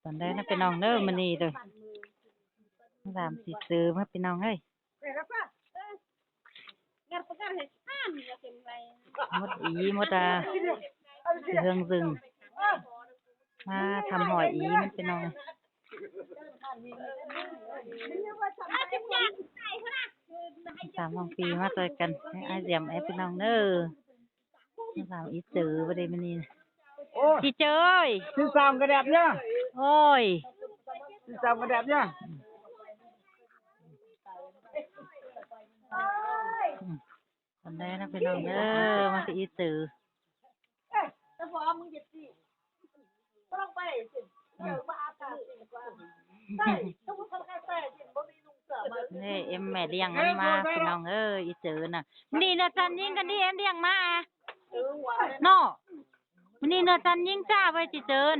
ตอนได้นะเป็นน้องเด้อมันนี่เลยสามสิซื้อมาเป็นน้องเฮ้ยมดอีมดเฮืองซึงมาทำหอยอีมันเป็นน้อง3 ปีมาเจอกันไอ้เดี่ยมไอ้เป็นน้องเด้อสามอีซื้อประเดี๋ยวมันนี่chị chơi xin xong cái đẹp nhá ôi xin xong cái đẹp nhá còn đây nó phải lòng nữa mà phải ý tử nè em mẹ điang ăn mà phải lòng ơi ý tử nè đi nó chân nhìnกันđi em điang mà nóนี่เนื้อจันยิ่งจ้าไปจิเจิน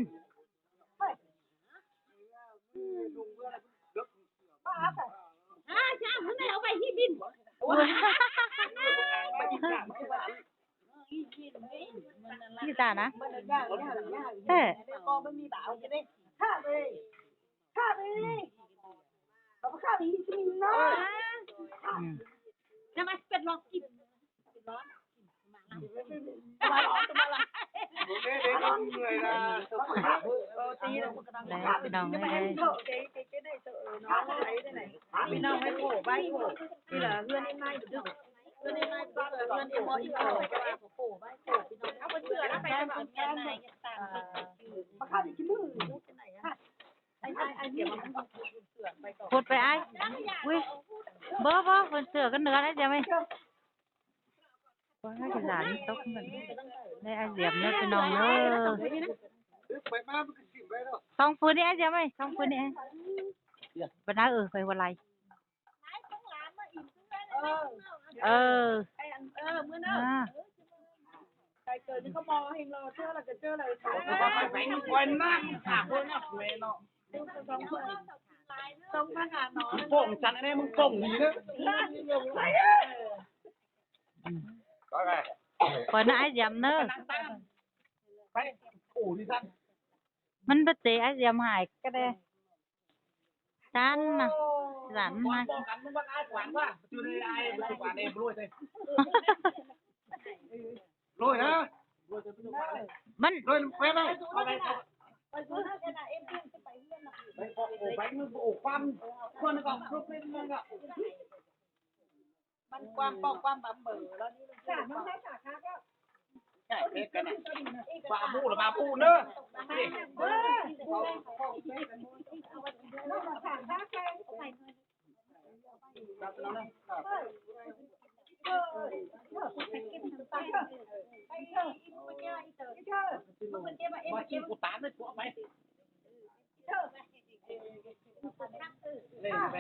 จ้ามันไม่เอาไปที่บินที่จ้านะเฮ้จะมาเป็นลองกินร้อนพี่น้องไม่ได้พี่น้องไม่โผล่ใบโผล่ที่เหลือเพื่อนไอ้ไม้ดึกเพื่อนไอ้ไม้เพื่อนไอ้มออีกโผล่ใบโผล่พี่น้องเอาไปเชื่อแล้วไปแบบแกนไหนต่างมาข้าวอีกมื้อไหนอ่ะไอ้เดี๋ยวมันเสือไปก่อนพูดไปไอ้อุ้ยบ่คนเสือกันเนื้อได้จะไหมว่าให้หลานตกเหมือนได้ไอเดียมเนี่ยเป็นน้องเนอะต้องฟื้นนี่ไอเดียมไหมต้องฟื้นนี่บันน้าไปวันไรเมื่อนั้นใครเกิดนี่เขามองเห็นเราเชื่อเราจะเจออะไรถามว่าไปวันนั้นถามว่าเนี่ยเวเนาะต้องขนาดน้อยส่งฉันไอ้มึงส่งดีนะก่อนหน้าไอ้ยำเนอะไปโอ้ดิท่านมันเป็นเตะไอ้ยำหายก็ได้ท่านนะหลานมาป้องกันมึงว่าไอ้ขวัญว่าอยู่ในไอ้ขวัญเองรวยเลยรวยนะมันรวยเฟ้ไหมไปมึงโอ้ความคนก็ครบเลยมึงก็มันความป้องความบำเบอแล้วนี่มันใช่ค่ะก็ใช่เพชรกันนะบาปูหรือบาปูเนอะมาชิมกูตามเลยพวกไปเลยไป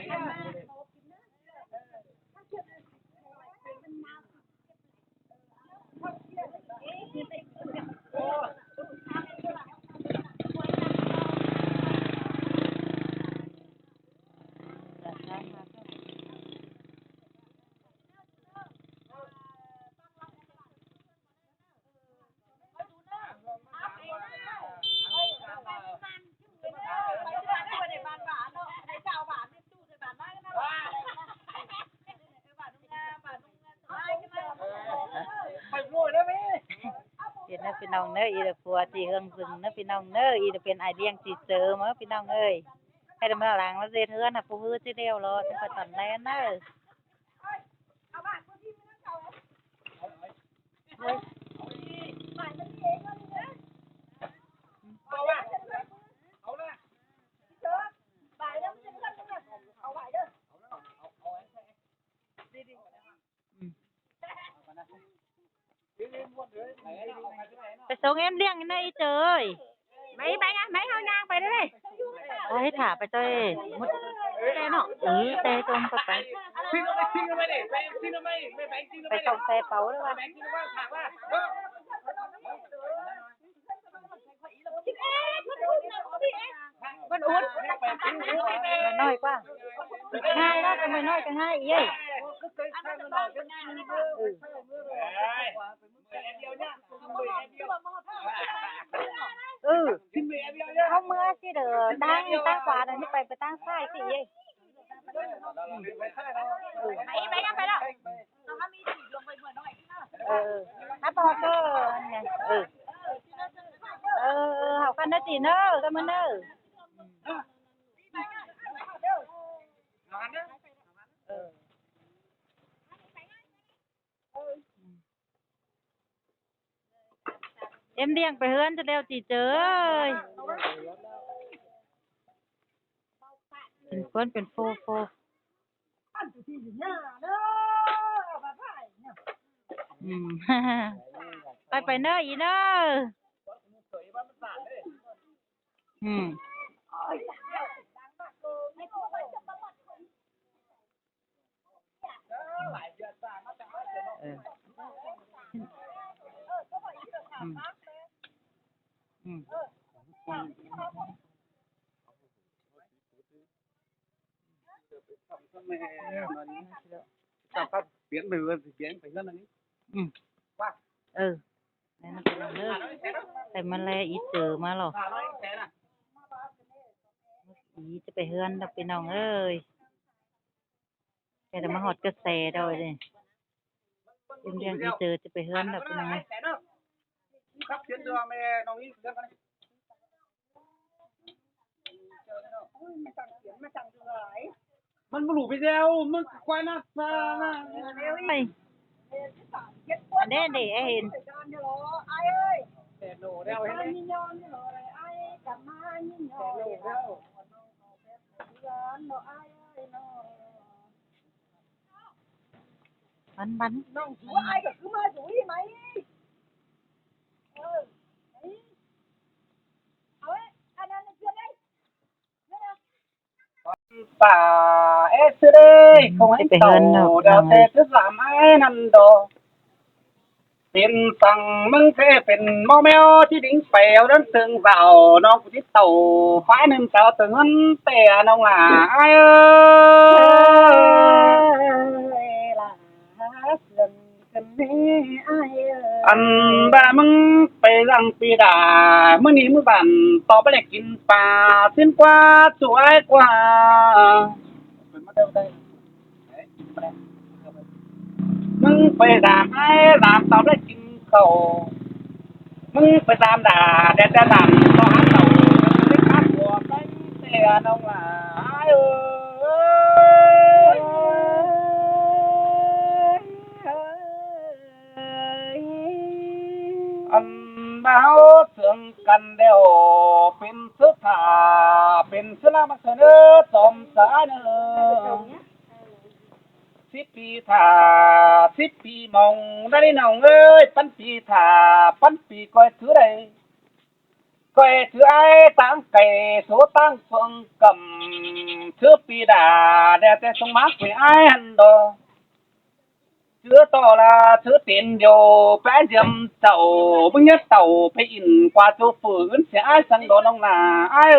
นะพี่น้องเนอะอีเดปัวจีเฮืองซึงนะพี่น้องเนอะอีเดเป็นไอเดียงจีเจอมั้งพี่น้องเอ้ยให้ดำมาหลังแล้วเจเทือนนะผู้ฮื้อจีเดียวรอจะไปตัดแลนเนอะไปส่งเอ็มเลี้ยงนะอีเจยไม่ไปไงไม่เอายางไปเลยให้ถาไปเจยมุดเตะเนาะเตะจมก็ไปไปส่งเตะเป๋าด้วยมันอุดน้อยกว่าง่ายนะทำไมน้อยก็ง่ายยี่เขา เมื่อสิเด้อตั้งขวาเดี๋ยวนี้ไปตั้งซ้ายสิเอ้ยไปกันไปแล้วถ้าพอก็เนี่ยเอากันนะจีเนอร์กันมาเนอร์เอ็มเลี้ยงไปเฮือนจะเร็วจีเจอเป็นคนเป็นโฟไปเนอร์อีเนอร์เปลี่ยนไปเลยเปลี่ยนไปเรื่องนี้ว่านั่นเป็นเลิกแต่มันแลอีเจอมาหรออีจะไปเฮือนดับไปน้องเอ้ยแต่มาหอดกระแสดอยเลยเรื่องอีเจอจะไปเฮือนดับไปน้องครับเขียนตัวแม่น้องนี้เรื่องกันมันบลูไปแล้วมันควายนักซาอันนี้เด็กเห็นแต่โดดแล้วเห็นไหมบันน้องหัวไอ้ก็คือมาจุยไหมเอาอันนั้นเพื่อนเลยป่าเอสเดย์คงให้โตเดาเตทุสามไอ้นันโดเป็นสั่งมึงเคยเป็นมอแมวที่ดิ้งเปลวนั้นตึงเบาน้องผู้ที่โตฝ่ายหนึ่งเจ้าตึงนั้นเตะน้องหล่าไอ้อันบ่ามึงไปรังปีดาเมื่อนี้มือบันต่อไปเลยกินปลาสิ้นกว่าสวยกว่ามึงไปดามไอ้ดามต่อไปกินเขามึงไปตามด่าแดดดำต่อหาเขาไม่คัดหัวไปเสียน้องหล่าอันดาวเสื่อมกันเดียวเป็นเสื้อผ้าเป็นเสื้อลามาเสนอสมสารเนอ10 ปีถ่า10 ปีมองได้น้องเอ้ยปันปีถ่าปันปีก้อยถือได้ก้อยถือไอ้ตั้งไก่โสตั้งเฟิงกำถือปีด่าแต่ส่งมาไปไอ้หันดอchưa to là thứ tiền vô phải dầm tàu bưng nhất tàu phải in qua chỗ phường sẽ ai sang đó đông là ai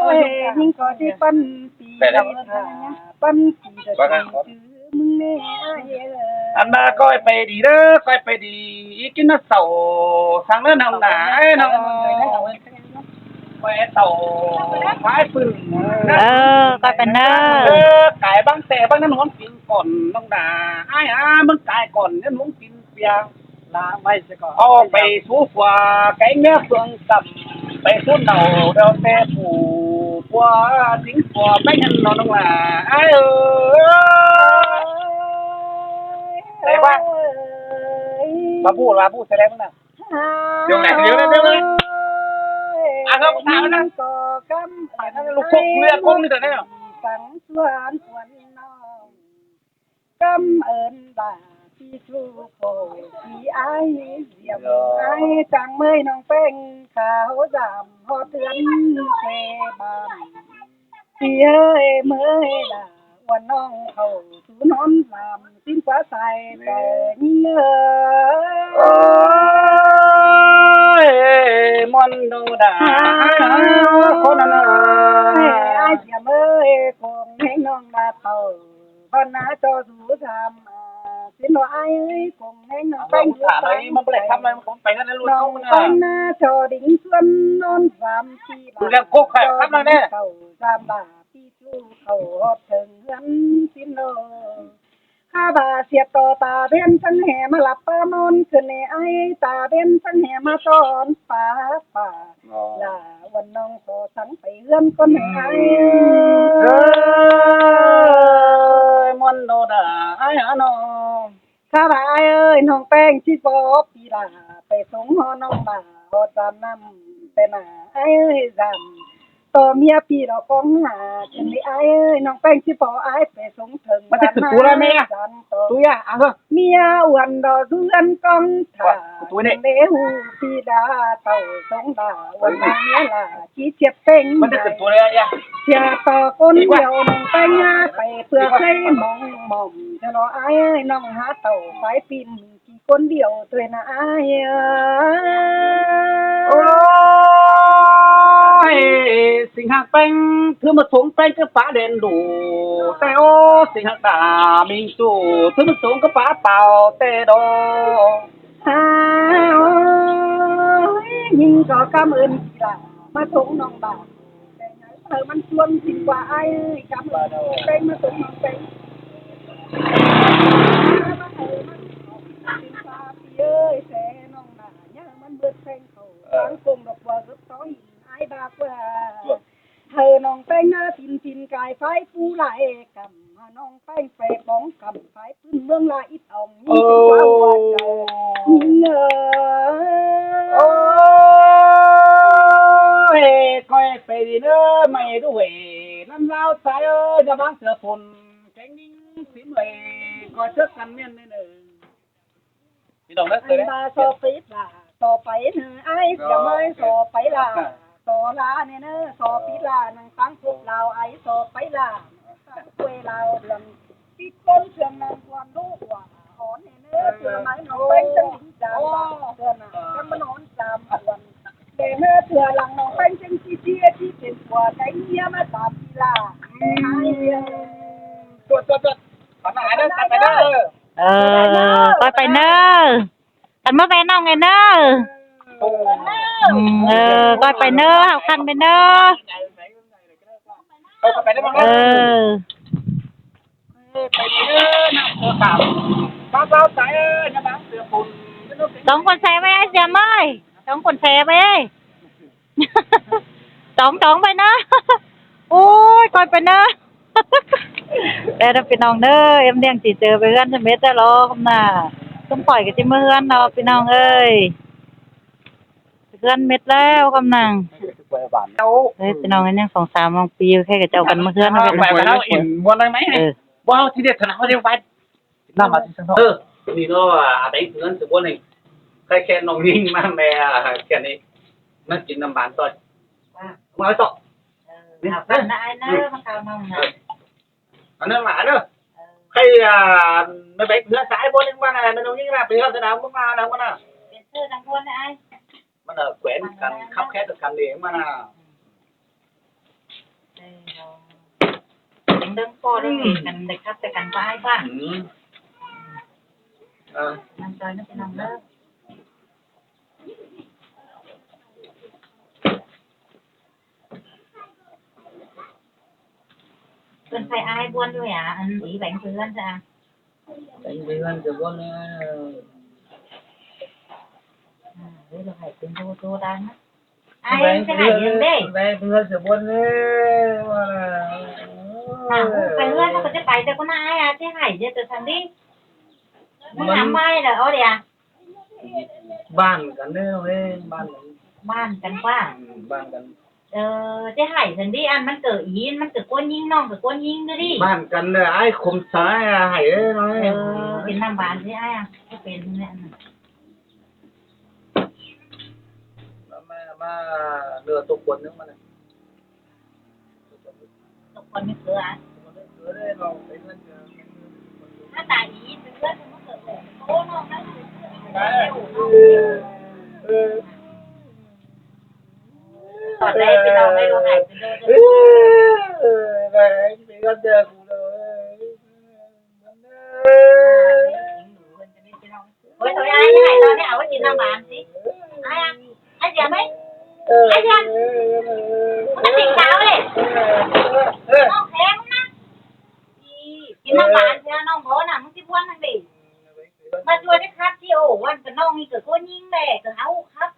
ơi nhưng có đi phân tì phân tìมึงเนี่ยอันมาก้อยไปดีเด้อก้อยไปดีอีกินน่ะเสาสั่งแล้วน้องหนาไอ้น้องไปเต่าไม้ปืนก็เป็นเนอไก่บางแต่บางนั้นหวงกินก่อนน้องด่าไอ้มึงไก่ก่อนนั้นหวงกินเปียลาไม่ใช่ก่อนเอาไปสู้ฝัวไก่เนื้อเฟืองกับไปสู้เต่าเราแต่ผู้ฝัวทิ้งฝัวไม่เห็นน้องล่ะไอ้แต่ว่าบาบูแสดงมั้งนะเดี๋ยวไหนเดี๋ยวเลยเราถามนะลูกคุกเลือดกุ้งนี่แต่เนี่ยสังสวนควันน้องกำเอิญบ่าที่ชูโคที่ไอ้เยี่ยมไอ้จังเมยน้องเป้งขาวดำหอเตือนเทบานเสียเมยด่าวันน้องเขาสูนอนลำสิ้นฟ้าใสแต่เนื้อมันดูด่าคนนั้นไอ้เสียเมยคงให้น้องมาเต่าบ้านนาจอสูทำ สินไอ้คงแห้งน้องแป้ง ถามอะไรมันไม่ได้ทำอะไรมันไปนั่นแล้วรู้ น้อ เขา ง เนี่ย แป้งหน้าจอดิ่งส่วนนอนสามปีเขาสามบาพี่สู้เขาถึงเงินสินโนข้าบาเสียต่อตาเด่นสังแหมาหลับปามอนขึ้นในไอตาเด่นสังแหมาตอนป่าลาวันน้องโตสังไปเอื้อนคนไอมันโดนไอ้ฮะน้อง ข้าบาเอ้ยน้องแป้งชิบอปีลาไปส่งหอน้องบ่าหอจำนำแต่มาไอ้เอ้ยจำต่อเมียพี่เราคงหาฉันไม่ไอ้เอ้ยน้องแป้งชิบอไอ้ไปส่งถึงตัวอ่ะอ่ะ เมียอ้วนดอเดือนกองถ่าเลหูปีดาเต่าสงดาวันเมียล่ะจีเจ็บเป่ง มันจะเป็นตัวอะไรอ่ะ เสียต่อคนเดียวน้องไปงาไปเพื่อใครมองจะรอไอ้น้องหาเต่าสายปินกี่คนเดียวตัวนะไอ้โอ้ยสิงหาแป้งคือมาสงแป้งก็ฟ้าเด่นดูแต่โอ้สิงหาตามิงจู่คือมาสงก็ฟ้าเป่าแต่ดอยิงก็กำเอินกีฬามาส่งน้องบ่าวมันชวนสิกว่าไอ้กำเอินเป็นมาส่งน้องเป็นเอ้ยแสน้องบ่าเนี่ยมันเบิดแฟงเขาล้างคงดอกบัวรึต้อยไอ้บากว่าเธอน้องแป้งหน้าทินกายไฟผู้ไหลกำน้องแป้งไปบ้องกำไฟพื้นเมืองลาอิดอ่องยิ่งกว่าหัวใจโอ้ยคอยไปดีเนอไม่ด้วยนั่นเราสายจะบ้างเสือฝนแข็งนิ่งสิเมย์คอยเชื่อกันเมียนเนอพี่น้องเลิกเลยนะ โซปิดล่ะต่อไปเนอไอ้จะไม่โซไปล่ะต่อลาเนี่ยเนอโซปิดล่ะนังตั้งพวกเราไอ้โซไปล่ะคุยเราเรื่องปิดต้นเชื่องนางวันลูกว่าหอนเนี่ยเนอเชื่อไหมน้องเป็นจังหญิงจามเชื่อน่ะก็มานอนจามวันเดเนอเชื่อหลังน้องเป็นจังที่เป็นผัวใจเมียมาตามปีล่ะไอ้จดปัญหาเด้อตัดไปเด้อก็ไปเนอแต่เมื่อไปน้องไงเนอก็ไปเนอเอาคันไปเนอไปได้บ้างไปเด้อนะเสือขาวบ้านเราสายนะบ้านเสือปุ่น2 คนแซ่ไปไอ้เสียไหม2 คนแซ่ไป2ไปเนอโอ้ยก็ไปเนอแต่ถ้าพี่น้องเด้อเอ็มเลี้ยงสิเจอไปเฮือนจะเม็ดได้หรอคำน่ะต้มปล่อยก็สิมาเฮือนเนาะพี่น้องเอ้ยเฮือนเม็ดแล้วคำนั่งเฮ้ยพี่น้องกันยัง2-3 ปีแค่กับเจ้ากันมาเฮือนเนาะไปแล้วอิ่มมวนได้ไหมว้าวที่เด็ดขนาดเขาเรียกไปน้ำมาที่สังเกตนี่ก็อะไรเพื่อนสุดว่านี่แค่น้องยิ่งมากแม่แค่นี้นั่งกินน้ำบานต่อยมาต่อนี่ครับนายเนอมาเข้าน้องนะอันนั้นหมาเนอะใครไม่ไปเพื่อสายบนยังมาอะไรมันตรงนี้นะไปเขาสนามมึงมาแล้วมันน่ะเป็นชื่อทางคนนะไอ้มันแขวนกันขับแค่ตัวกันเองมันน่ะเรื่องพ่อเรื่องกันเด็กครับแต่กันบ้าบ้างน้ำใจนั่นเป็นน้องเลิกเป็นใครอายบ้วนด้วยอ่ะอันสีแบ่งเพื่อนจ้ะแบ่งเพื่อนจะบ้วนเนี่ยเฮ้ยเราให้เป็นโตได้นะไอ้จะให้ยังได้แบ่งเพื่อนจะบ้วนเนี่ยไปเพื่อนเขาจะไปแต่ก็นายอ่ะที่ให้เยอะแต่ทันทีมึงทำไม่เหรอเดี๋ยวบ้านกันเนี่ยเว้ยบ้านกันว่าบ้านกันจะให้ทันทีอันมันเกิดยินมันเกิดก้นยิงน้องเกิดก้นยิงด้วยดิบ้านกันเนี่ยไอ้คมสายให้น้อยเป็นน้ำบานที่ไอ้อ่ะก็เป็นเนี่ยมาเรือตกคนนึงมันตกคนไม่เกลือถ้าตายยินเป็นเพื่อนมันเกิดโอ้น้องนั่นตอนแรกพี่น้องไม่รู้ไหนไปก็เจอกูเลย ai này tao này áo gì năm bạn gì ai ăn ai giờ mấy ai ăn nó bị sao đấy nó khéo nó chị năm bạn thì nó bố nào nó chỉ buôn thằng gì mà chui cái khát chi ổ ăn cái nong như cái cô nhìn này cái áo khát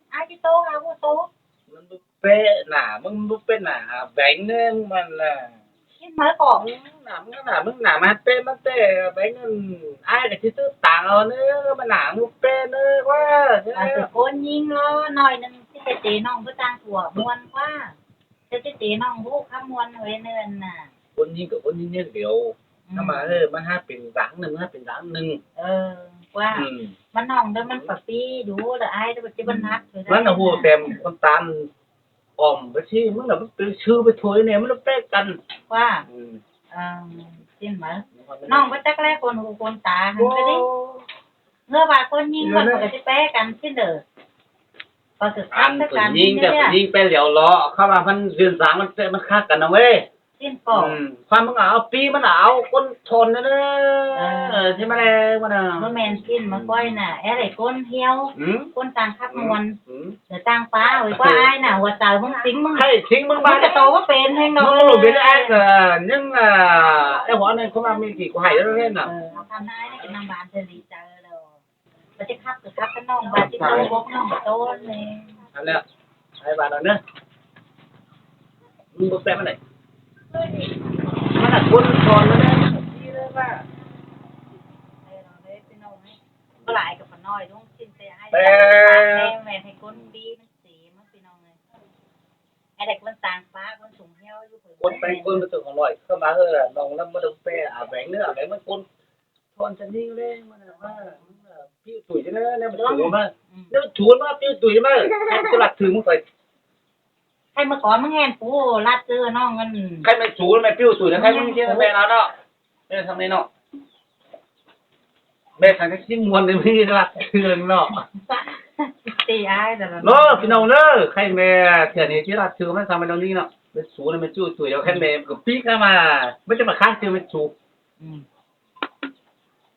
ai chỉ tô áo tôมันเป็นหนามึงเป็นหนาแบงเนื้อมันล่ะ cái mới còn หนามึงหนามาเป็นมันเต้แบงเงินไอ้กับที่ซื้อต่างเอาเนื้อมันหนามึงเป็นเนื้อว่า cái cô nhìn nó nói nên cái chị nong cứ tăng của muôn quá cái chị nong vũ khá muôn rồi nên nè คนยิงกับคนยิงเนี่ยเดียวถ้ามามันห้าเป็นหลังหนึ่งว่ามันนองเด้อมันปะปี้ดูแล้วไอ้เด้อจะบรรทัด มันน่ะฮู้เต็มคนตาลอ่อมไปสิมึงน่ะไปชื่อไปถอยเนี่ยมันเป๊ะกันว่าจริงมั้ยน้องบ่จักแลคนหูคนตาหั่นก็ดิเมื่อว่าคนยิงมันก็สิแป๊ะกันซิเด้อก็คือ อันคนยิงกับยิงไปเหลียวล้อเข้ามามันเดือน3มันฆ่ากันนะเว้ยสิ้นก่อความมึงเอาปีมันเอาคนทนนะเด้อใช่มั้ยมันน่ะบ่แม่นสิ้นมาก้อยน่ะไอ้คนเหี่ยวคนต่างขับมวนเดี๋ยวต่างฟ้าไว้ว่าอ้ายน่ะว่าเจ้ามึงสิงมึงให้ทิ้งมึงบ้านจะโตก็เป็นแฮงดอกมึงรู้เป็นไอ้nhưngไอ้หัวnàyเขามามีกี่กูให้แล้วเล่นน่ะทำนายนี่ก็นำบ้านเธอดีเจอแล้วบ่จะขับก็ขับกับน้องบ้านที่โตบ่น้องโตเลยนั่นแหละไอ้บ้านนั่นเด้อมึงบ่แปลมันไหนมันน่ะคนทนแล้วเด้อที่เลยว่าก็หลายกับน้อยต้องกินแต่ให้แม่ให้คนดีมันสีมันพี่น้องเลยไอ้เด็กมันต่างฟ้าคนสูงเหี้ยวอยู่คนไปคนมาถึงของลอยเข้ามาน้องแล้วบ่ต้องแปะแหวงเนื้อแหวงมันคนทนฉันยิ่งเลยมันว่าพี่ตุ๋ยจังเนี่ยมันถูมาแล้วชวนมาพี่ตุ๋ยมาให้กูรักถือมึงไปใครมาก่อนมึงแห่นปูรัดเจอน้องเงินใครไม่สูนไม่ปิ้วสูนใครมึงเชื่อแม่เราเนาะแม่ทำไงเนาะแม่ทางที่มวนเลยพี่รักเถื่อนเนาะตีอ้ายแต่ละเนาะพี่น้องเนาะใครแม่เถื่อนนี่ที่รักถือมันทำไปตรงนี้เนาะเป็นสูนเป็นจู้ตุ๋ยแล้วใครแม่ก็ปีกเข้ามาไม่จะมาค้างเจอเป็นสู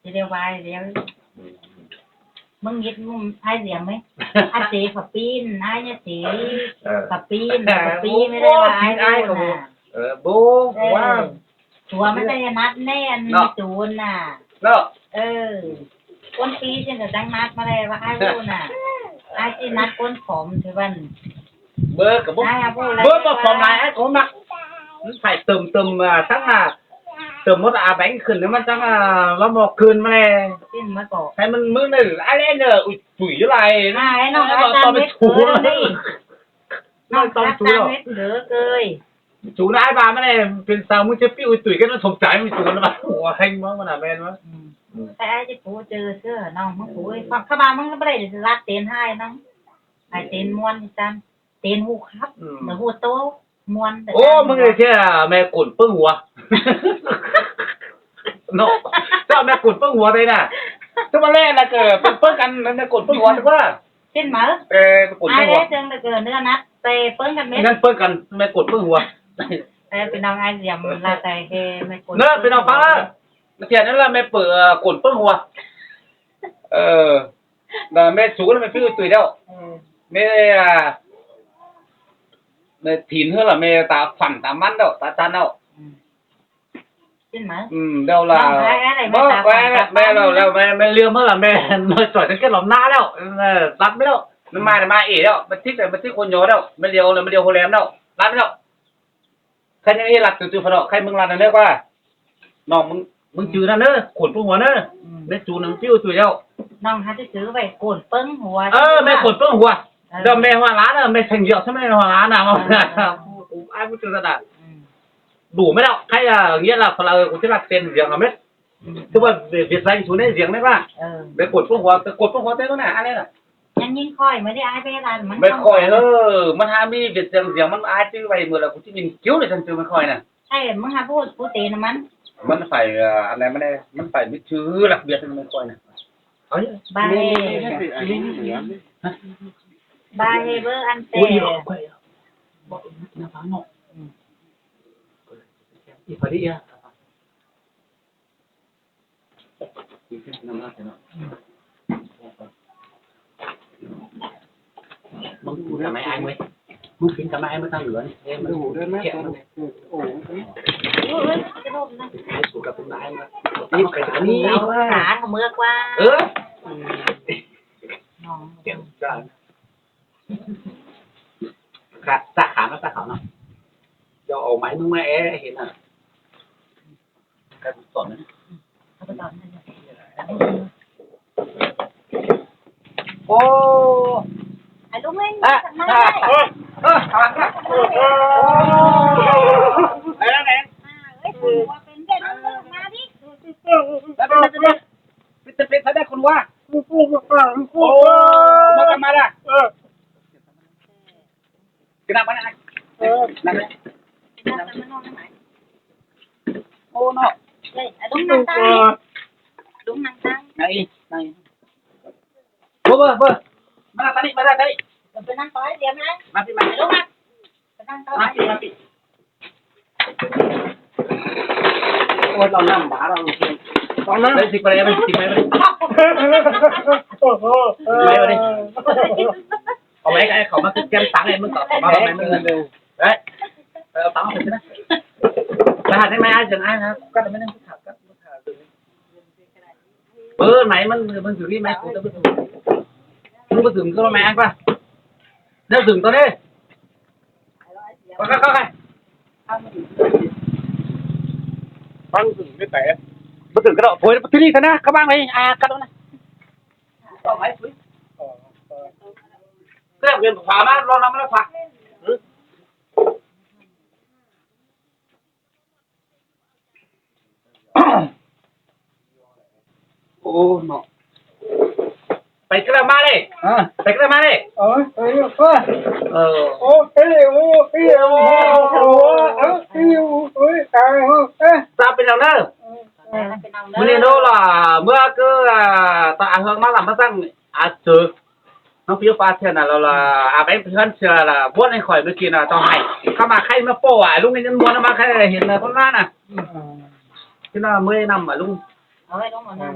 เดี๋ยวไว้เดี๋ยวมึงยึดมึงไอ้เสียงไหมไอ้สีขับปีนไอ้เนี่ยสีขับปีนไม่ได้ว่าไอ้กูน่ะโบ้ว่าตัวไม่ได้นัดแน่นจูนน่ะเนาะคนปีฉันก็จังนัดมาเลยว่าไอ้กูน่ะไอ้ที่นัดคนผมถือวันเบอร์กับบุ๊เบอร์กับผมไหนไอ้ผมนักใส่ตึมทั้งตึมมดbánh ขึ้นแล้วมันจังเราหมอกคืนมาเลยกินมาก่อให้มันมื้อนึงอะไรเนี่ยปุ๋ยอะไรนะไอ้น้องอาจารย์เม็ดถูดิน้องอาจารย์เม็ดเหลือเกยถูนายบามาเลยเป็นสาวมึงจะปิ้วตุ๋ยกันมันสงสัยมันถูกันมาหัวแห้งมั้งมันน่ะแม่นมั้งแต่ไอ้ที่ปูเจอเสื้อน้องมึงปูเข้ามามึงไม่ได้รัดเต็นให้น้องไอ้เต็นม้วนจันเต็นหูครับเดี๋ยวหูโตม้วนโอ้มึงเลยแค่แม่กุ่นปึ้งหัวเนาะเจ้าแม่กุ่นปึ้งหัวเลยน่ะถ้ามาเล่นแล้วเกิดปึ้งกันแม่กุ่นปึ้งหัวถูกป่ะเช่นมั้ยกุ่นปึ้งหัวไอ้เจังเกิดเนื้อนัดเตะปึ้งกันเม็ดนั่นปึ้งกันแม่กุ่นปึ้งหัวเป็นน้องไอ้เสียมลาแต่เฮแม่กุ่นเนอะเป็นน้องฟังละเทียนนั่นแหละแม่เปิดกุ่นปึ้งหัวแต่แม่สูงแล้วแม่ปิ้วตุ๋ยแล้วแม่thìn hơn là mẹ ta phản ta mắn đâu ta tan đâu đâu là mẹ là mẹ liêm hơn là mẹ nói giỏi cái lòng na đâu lắm biết đâu nó mai ỉ đâu mà thích con nhớ đâu mẹ liều hồ lém đâu lắm đâuใครยังนี่หลักจู่ๆฝนใครมึงหลักนั่นเด้อว่าน้องมึงจื้อนั่นเด้อขนปึ้งหัวเด้อแม่จูนึงปิ้วตุ๋ยแล้วน้องหาจะซื้อไว้ขนปึ้งหัวแม่ขนปึ้งหัวเดี๋ยวแม่หัวร้านแม่แข่งเยอะใช่ไหมหัวร้านน่ะมาไอ้ผู้จื้อระดับđủไม่แล้วใครnghĩa là phần là cũng chỉ là tiền giếng là mấy tức là việc danh xuống đây giếng đấy ba để cột phương hóa thế đó này ai đấy nè ยังยิงคอยไม่ได้ไอ้ไปร้านมันไม่คอยมันหามีviệc giếngมันไอ้ชื่อไปเหมือนlà cũng chỉ nhìn chiếu để thành từมันคอยnè ใช่มึงหาพูดเตนะมันphảiอะไรมันได้มันphải biết chữ đặc biệtมันคอยnè baเฮเบอร์อันเต้บอกน้าฟังเนาะอีพอดีอ่ะอีกน้ำลายเนาะ มึงกูทำไมไอ้เว้ยมึงกินทำไมไอ้ไม่ตั้งเหลือนี่เอ้มันหูได้ไหมโอ้กูกับคุณนายมานี่ขานี่ขาของเมือกว่าเก่งจังขาตาขามาตาขาเนาะเดี๋ยวเอาไม้มึงมาเห็นอ่ะการสอนนะโอ้ไอ้ลูกเล่น啊มาได้ไอ้นั่นเองเอ้ยคุณว่าเป็นเด็กมาดิแล้วเป็นถ้าได้คนว่าโอ้มาละกินน้ำมาได้นั่นเลยโอ้เนาะไอ้ลุงนั่งตั้งลุงนั่งตั้งไหนเบอร์มาตานี่มาตานี่ไปนั่งต่อยเดี๋ยวนะมาพี่มาลุงนะไปนั่งต่อยมาพี่โอ้เรานั่งหมาเราตอนนั้นเลยสิไปเลยสิไปเลยไม่เลยเอาไว้ไอ้เขามาติดแกมตังไอ้มึงต่อมาทำไมมึงเร็วเฮ้ยเอาตังค์ไปใช่ไหมรหัสได้ไหมไอ้เจนไอ้นะก็จะไม่ต้องถามก็ถามไหนมันถึงนี่ไหมกูจะไปถึงมึงไปถึงก็ไม่ไอ้ป่ะเดี๋ยวถึงตัวนี้ก็ฟังถึงไม่แต่มาถึงก็ได้โอยที่นี่กันนะเขาบ้างเลยกันแล้วนะต่อไปคุยเรื่องเรียนผ่ามาเราไม่ได้ผ่าโอ้เนาะไปกระมาเลยไปกระมาเลยโอ้taเป็นอย่างนั้นมื่อนี้โน่ล่ะเมื่อก็ตาเฮงมาหลังมาตั้งเจอน้องพี่ฟ้าเทียนน่ะเราล่ะไปเพื่อนเชื่อล่ะพวกในข่อยเมื่อกี้น่ะต้องให้เข้ามาใครมาโป้ลุงนี่มันม้วนมาใครเห็นคนนั้นน่ะที่น่ะเมื่อยนำลุงเอาไว้ลุงเอานั่ง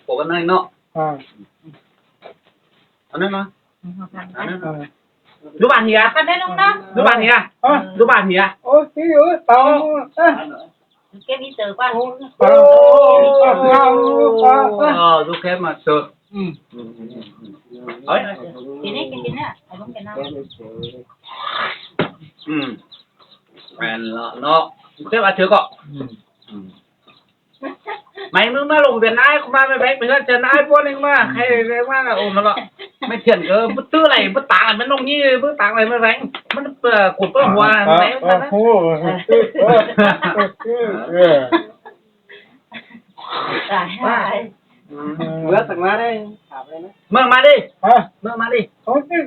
โป้กันหน่อยเนาะอันนั้นเนาะดูบ้านเฮียกันได้ลุงเนาะดูบ้านเฮียดูบ้านเฮียโอ้ที่อยู่ตองแกมีเจอป่ะดูแค่มาเจอเฮ้ยกินนี่เนี่ยไอ้ลุงกินน้ำแมนเนาะเจ้าอาเชื่อก็ไม่มึงมาลงเป็นนายมาไม่แบกเป็นเจอนายพวกนึงมาใครเรียกว่าโอ้มันละไม่เถียนก็มันตื้ออะไรมันต่างมันตรงนี้มันต่างอะไรไม่แรงมันขุดต้นหัวไหนมันนะเมื่อสักมาได้ถามเลยนะเมื่อมาดิเมื่อมาดิโอ้ที่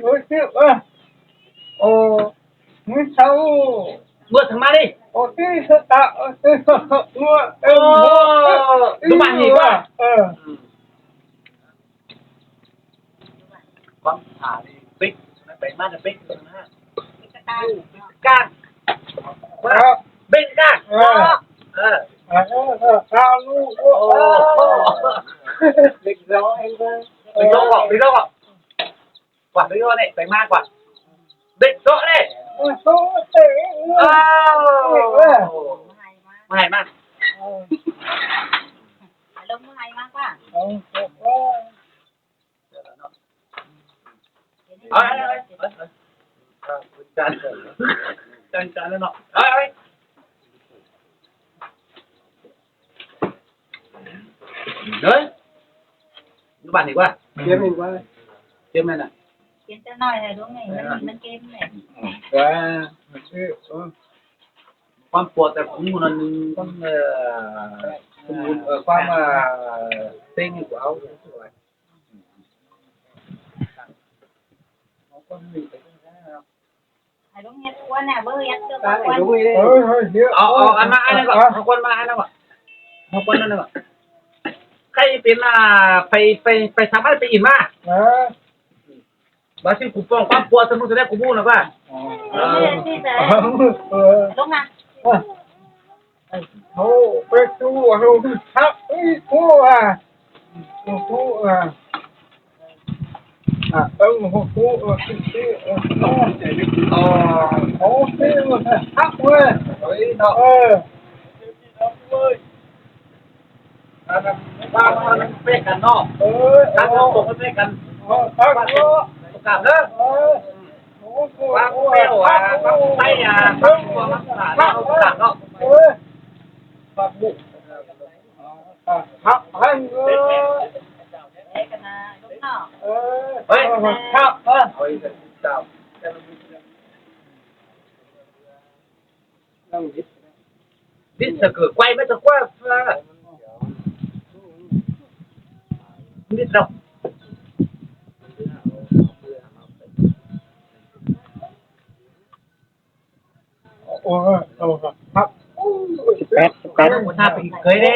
โอ้มึงเช้าเมื่อถึงมาดิโอ้ที่งัวดูบ้านอีกว่าความถ่ายปิ๊กไปมาจะปิ๊กนะฮะก้างปิ๊กก้างข้าวลูกเด็กร้อยเลยปิ๊กโตก่อนปิ๊กโตก่อนกว่าปิ๊กโตเนี่ยไปมากกว่าเด็กโตเนี่ยโตเต๋อมาให้มากลุงมาให้มากว่าจานแล้วเนาะเฮ้ยดูบ้านอีกว่าเก็บอีกว่าเก็บไหมน่ะเก็บจะน้อยเลยลุงไงมันเก็บเนี่ยความปวดแต่ของมันต้องความเต็งกว่าเอาไอ้ลุงเฮ็ดกวนน่ะเบอร์ยัดเจอกวนเอาอันมาอันนั้นก่อนเอาคนมาอันนั้นก่อนเอาคนนั้นก่อนใครเป็นไปทำอะไรไปอินมาบางทีกูฟ้องความปวดสมุนไพรกูพูดนะป่ะลุงนะโอ้ไปดูฮับอีกู บ้านเป๊กกันเนาะทางตรงกันเป๊กกันประกาศเด้อวางแก้ววางไส้ยาปักหัวมักขาเราประกาศเนาะปักบุกฮักฮังเฮ้ยข้าวเจ้าดิสเกิดไกวไม่ต้องกว่าดิสเราโอ้ครับแปดหัวหน้าไปเคยได้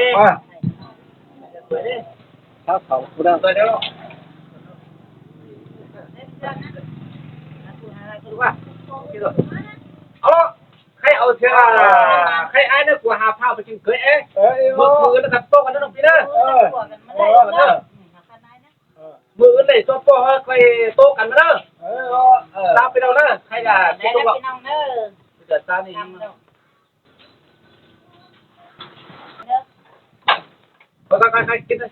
ครับเขาคุณได้เคยได้หรอเอาใครเอาเชือใครไอ้เนี่ยกลัวหาผ้าไปกินเคยเอ๊ะมือนะครับโต๊ะกันน้องพี่นะมือเลยโต๊ะโป๊ะเคยโต๊ะกันมาเด้อตามไปเราเด้อใครจะโต๊ะเกิดตานี่ก็ใครกินเลย